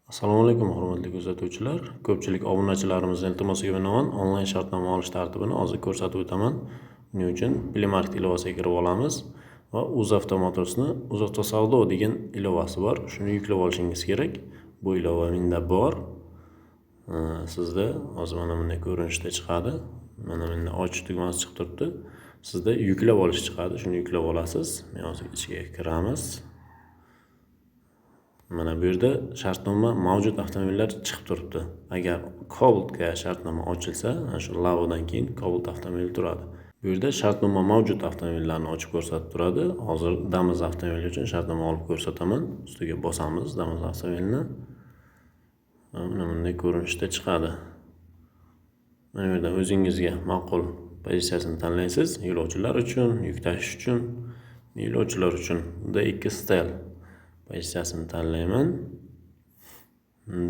Assalomu alaykum hurmatli kuzatuvchilar. Ko'pchilik obunachilarimizning iltimosiga binoan onlayn shartnoma olish tartibini hozir ko'rsatib o'taman. Buning uchun Plimarket ilovasiga kirib olamiz va UzAvto Motorsni UzAvto Savdo degan ilovasi bor. Shuni yuklab olishingiz kerak. Bu ilova menda bor. Sizda hozir mana bunday ko'rinishda chiqadi. Mana bunda ochish tugmasi chiqib turibdi. Sizda yuklab olish chiqadi. Shuni yuklab olasiz. Men hozir ichiga kiramiz. Mana bu yerda shartnoma mavjud avtomobillar chiqib turibdi. Agar Cobaltga shartnoma ochilsa, ana shu logodan keyin Cobalt avtomobili turadi. Bu yerda shartnoma mavjud avtomobillarni ochib ko'rsatib turadi. Hozir Damas avtomobili uchun shartnoma olib ko'rsataman. Ustiga bosamiz Damas avtomobilini. Mana bunday ko'rinishda chiqadi. Mana bu yerda o'zingizga ma'qul pozitsiyasini tanlaysiz. Yo'lovchilar uchun, yuk tashish uchun, yo'lovchilar uchun. Bunda ikki stel pozitsiyasini tanlayman.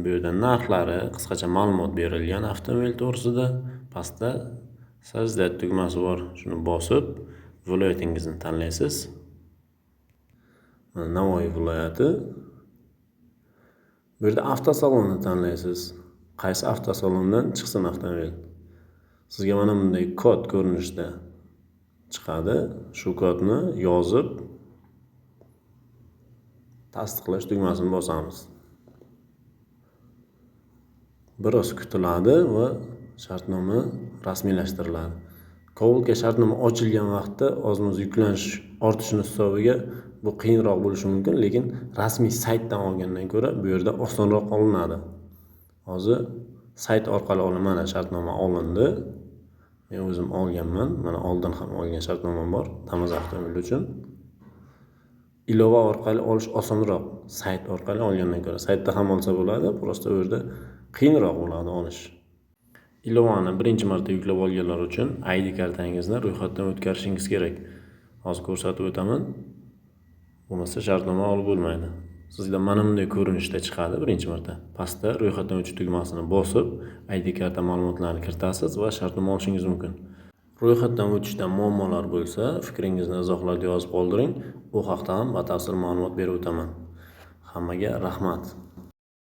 Bu yerda narxlari, qisqacha ma'lumot berilgan avtomobil to'g'risida. Pastda Sozdать tugmasi bor. Shuni bosib, viloyatingizni tanlaysiz. Navoiy viloyati. Bu yerda avtosalonni tanlaysiz. Qaysi avtosalondan chiqsin avtomobil. Sizga mana bunday kod ko'rinishda chiqadi. Shu kodni yozib tasdiqlash tugmasini bosamiz. Biroz kutiladi va shartnoma rasmiylashtiriladi. Cobaltga shartnoma ochilgan vaqtda ozmoz yuklanish ortishini hisobiga bu qiyinroq bo'lishi mumkin, lekin rasmiy saytdan olgandan ko'ra bu yerda osonroq olinadi. Hozir sayt orqali mana shartnoma olindi. Men o'zim olganman. Mana oldin ham olgan shartnomam bor Damas avtomobili uchun. Ilova orqali olish osonroq. Sayt orqali olgandan ko'ra. Saytda ham olsa bo'ladi, prosta u yerda qiyinroq bo'ladi olish. Ilovani birinchi marta yuklab olganlar uchun ID kartangizni ro'yxatdan o'tkarishingiz kerak. Hozir ko'rsatib o'taman. Bo'lmasa shartnoma olib bo'lmaydi. Sizda mana bunday ko'rinishda chiqadi birinchi marta. Pastda ro'yxatdan o'tish tugmasini bosib, ID karta ma'lumotlarini kiritasiz va shartnoma olishingiz mumkin. Ro'yxatdan o'tishda muammolar bo'lsa, fikringizni izohlarda yozib qoldiring. Bu haqda ham batafsil ma'lumot berib o'taman. Hammaga rahmat.